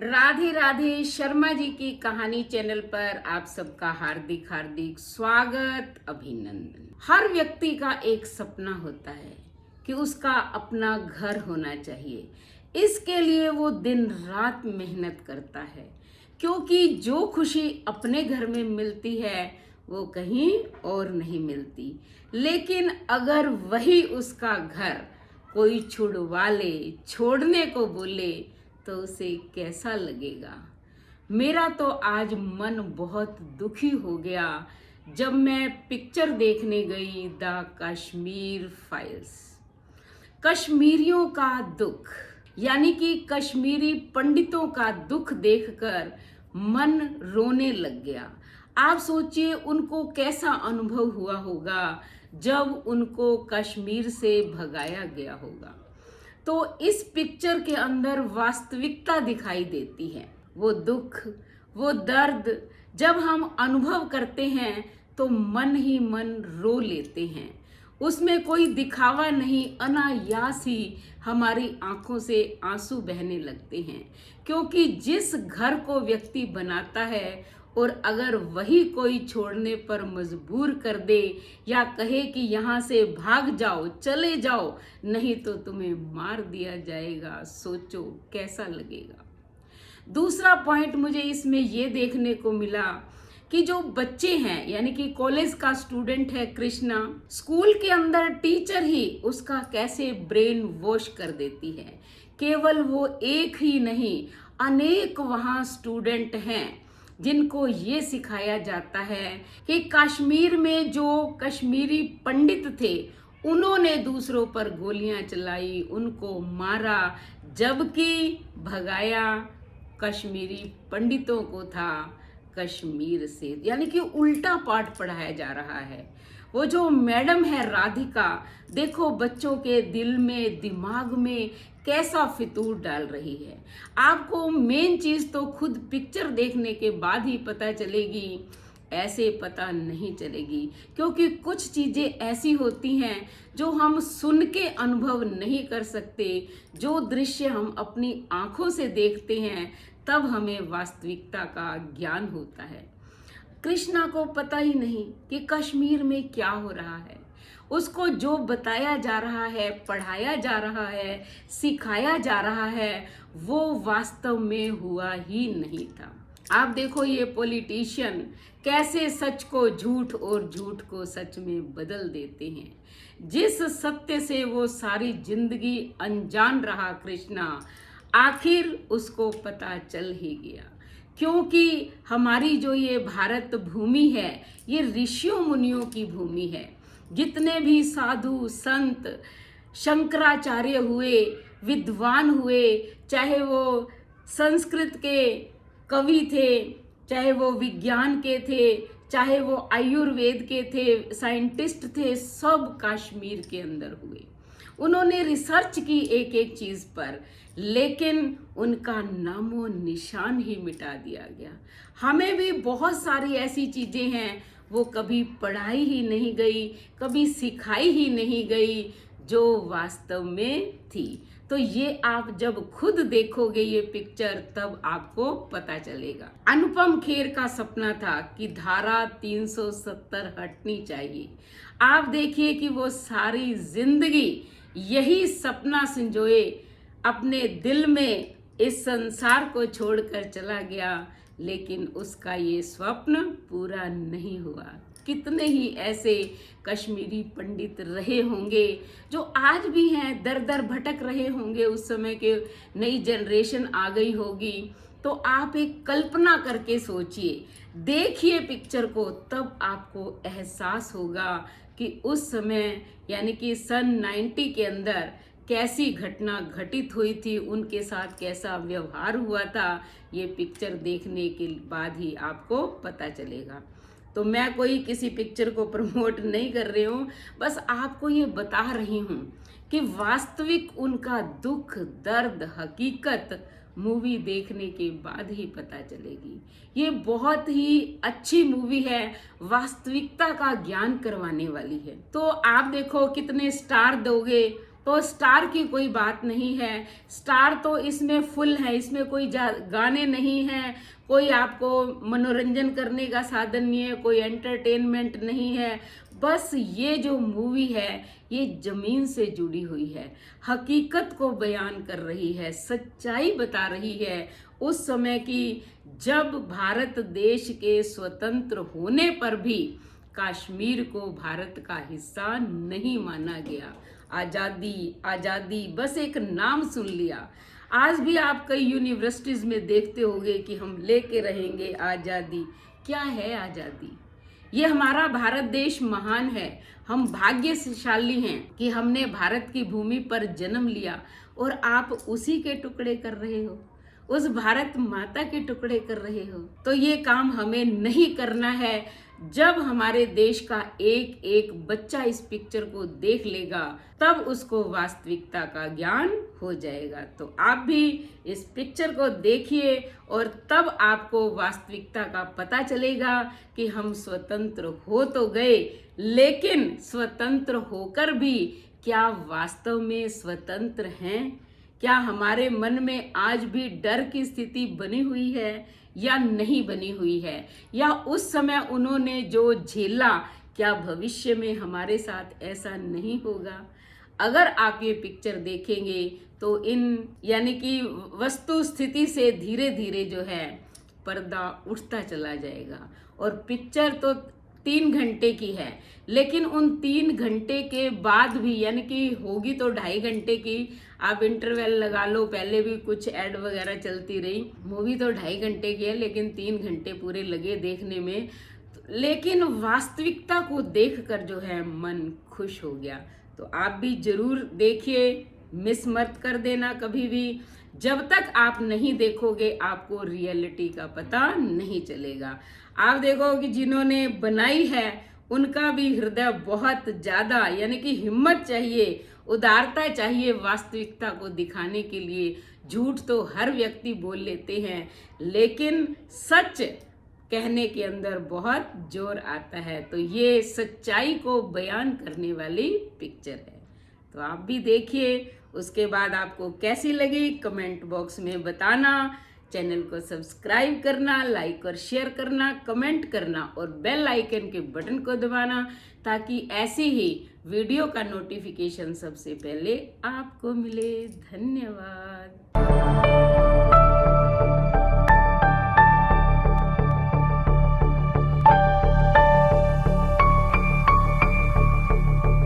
राधे राधे। शर्मा जी की कहानी चैनल पर आप सबका हार्दिक हार्दिक स्वागत, अभिनंदन। हर व्यक्ति का एक सपना होता है कि उसका अपना घर होना चाहिए। इसके लिए वो दिन रात मेहनत करता है, क्योंकि जो खुशी अपने घर में मिलती है वो कहीं और नहीं मिलती। लेकिन अगर वही उसका घर कोई छुड़वा ले, छोड़ने को बोले, तो उसे कैसा लगेगा। मेरा तो आज मन बहुत दुखी हो गया जब मैं पिक्चर देखने गई द कश्मीर फाइल्स। कश्मीरियों का दुख, यानी कि कश्मीरी पंडितों का दुख देखकर मन रोने लग गया। आप सोचिए उनको कैसा अनुभव हुआ होगा जब उनको कश्मीर से भगाया गया होगा। तो इस पिक्चर के अंदर वास्तविकता दिखाई देती है। वो दुख, वो दर्द जब हम अनुभव करते हैं तो मन ही मन रो लेते हैं। उसमें कोई दिखावा नहीं, अनायास ही हमारी आंखों से आंसू बहने लगते हैं। क्योंकि जिस घर को व्यक्ति बनाता है और अगर वही कोई छोड़ने पर मजबूर कर दे या कहे कि यहाँ से भाग जाओ, चले जाओ, नहीं तो तुम्हें मार दिया जाएगा, सोचो कैसा लगेगा। दूसरा पॉइंट मुझे इसमें ये देखने को मिला कि जो बच्चे हैं, यानी कि कॉलेज का स्टूडेंट है कृष्णा, स्कूल के अंदर टीचर ही उसका कैसे ब्रेन वॉश कर देती है। केवल वो एक ही नहीं, अनेक वहाँ स्टूडेंट हैं जिनको ये सिखाया जाता है कि कश्मीर में जो कश्मीरी पंडित थे उन्होंने दूसरों पर गोलियां चलाई, उनको मारा, जबकि भगाया कश्मीरी पंडितों को था कश्मीर से। यानी कि उल्टा पाठ पढ़ाया जा रहा है। वो जो मैडम है राधिका, देखो बच्चों के दिल में, दिमाग में कैसा फितूर डाल रही है। आपको मेन चीज तो खुद पिक्चर देखने के बाद ही पता चलेगी, ऐसे पता नहीं चलेगी। क्योंकि कुछ चीजें ऐसी होती हैं जो हम सुन के अनुभव नहीं कर सकते। जो दृश्य हम अपनी आंखों से देखते हैं तब हमें वास्तविकता का ज्ञान होता है। कृष्णा को पता ही नहीं कि कश्मीर में क्या हो रहा है। उसको जो बताया जा रहा है, पढ़ाया जा रहा है, सिखाया जा रहा है, वो वास्तव में हुआ ही नहीं था। आप देखो ये पॉलिटिशियन कैसे सच को झूठ और झूठ को सच में बदल देते हैं। जिस सत्य से वो सारी जिंदगी अनजान रहा कृष्णा, आखिर उसको पता चल ही गया। क्योंकि हमारी जो ये भारत भूमि है, ये ऋषियों मुनियों की भूमि है। जितने भी साधु संत शंकराचार्य हुए, विद्वान हुए, चाहे वो संस्कृत के कवि थे, चाहे वो विज्ञान के थे, चाहे वो आयुर्वेद के थे, साइंटिस्ट थे, सब कश्मीर के अंदर हुए। उन्होंने रिसर्च की एक एक चीज पर, लेकिन उनका नामो निशान ही मिटा दिया गया। हमें भी बहुत सारी ऐसी चीजें हैं वो कभी पढ़ाई ही नहीं गई, कभी सिखाई ही नहीं गई, जो वास्तव में थी। तो ये आप जब खुद देखोगे ये पिक्चर तब आपको पता चलेगा। अनुपम खेर का सपना था कि धारा 370 हटनी चाहिए। आप देखिए कि वो सारी जिंदगी यही सपना संजोए अपने दिल में इस संसार को छोड़कर चला गया, लेकिन उसका ये स्वप्न पूरा नहीं हुआ। कितने ही ऐसे कश्मीरी पंडित रहे होंगे जो आज भी हैं, दर दर भटक रहे होंगे। उस समय के नई जनरेशन आ गई होगी। तो आप एक कल्पना करके सोचिए, देखिए पिक्चर को, तब आपको एहसास होगा कि उस समय यानी कि सन 90 के अंदर कैसी घटना घटित हुई थी, उनके साथ कैसा व्यवहार हुआ था। ये पिक्चर देखने के बाद ही आपको पता चलेगा। तो मैं कोई किसी पिक्चर को प्रमोट नहीं कर रही हूँ, बस आपको ये बता रही हूँ कि वास्तविक उनका दुख, दर्द, हकीकत मूवी देखने के बाद ही पता चलेगी। ये बहुत ही अच्छी मूवी है, वास्तविकता का ज्ञान करवाने वाली है। तो आप देखो कितने स्टार दोगे, तो स्टार की कोई बात नहीं है, स्टार तो इसमें फुल है, इसमें कोई गाने नहीं है, कोई आपको मनोरंजन करने का साधन नहीं है, कोई एंटरटेनमेंट नहीं है। बस ये जो मूवी है ये जमीन से जुड़ी हुई है, हकीकत को बयान कर रही है, सच्चाई बता रही है उस समय की जब भारत देश के स्वतंत्र होने पर भी कश्मीर को भारत का हिस्सा नहीं माना गया। आज़ादी आज़ादी बस एक नाम सुन लिया। आज भी आप कई यूनिवर्सिटीज़ में देखते होंगे कि हम लेके रहेंगे आज़ादी। क्या है आज़ादी? ये हमारा भारत देश महान है, हम भाग्यशाली हैं कि हमने भारत की भूमि पर जन्म लिया और आप उसी के टुकड़े कर रहे हो, उस भारत माता के टुकड़े कर रहे हो। तो ये काम हमें नहीं करना है। जब हमारे देश का एक एक बच्चा इस पिक्चर को देख लेगा तब उसको वास्तविकता का ज्ञान हो जाएगा। तो आप भी इस पिक्चर को देखिए और तब आपको वास्तविकता का पता चलेगा कि हम स्वतंत्र हो तो गए, लेकिन स्वतंत्र होकर भी क्या वास्तव में स्वतंत्र हैं? क्या हमारे मन में आज भी डर की स्थिति बनी हुई है या नहीं बनी हुई है? या उस समय उन्होंने जो झेला, क्या भविष्य में हमारे साथ ऐसा नहीं होगा? अगर आप ये पिक्चर देखेंगे तो इन यानी कि वस्तु स्थिति से धीरे धीरे जो है पर्दा उठता चला जाएगा। और पिक्चर तो 3 घंटे की है, लेकिन उन 3 घंटे के बाद भी यानी कि होगी तो 2.5 घंटे की, आप इंटरवल लगा लो, पहले भी कुछ ऐड वगैरह चलती रही। मूवी तो 2.5 घंटे की है लेकिन 3 घंटे पूरे लगे देखने में। लेकिन वास्तविकता को देखकर जो है मन खुश हो गया। तो आप भी जरूर देखिए, मिस मत कर देना कभी भी। जब तक आप नहीं देखोगे आपको रियलिटी का पता नहीं चलेगा। आप देखो कि जिन्होंने बनाई है उनका भी हृदय बहुत ज्यादा यानी कि हिम्मत चाहिए, उदारता चाहिए वास्तविकता को दिखाने के लिए। झूठ तो हर व्यक्ति बोल लेते हैं, लेकिन सच कहने के अंदर बहुत जोर आता है। तो ये सच्चाई को बयान करने वाली पिक्चर है। तो आप भी देखिए, उसके बाद आपको कैसी लगी कमेंट बॉक्स में बताना। चैनल को सब्सक्राइब करना, लाइक और शेयर करना, कमेंट करना और बेल आइकन के बटन को दबाना ताकि ऐसी ही वीडियो का नोटिफिकेशन सबसे पहले आपको मिले। धन्यवाद।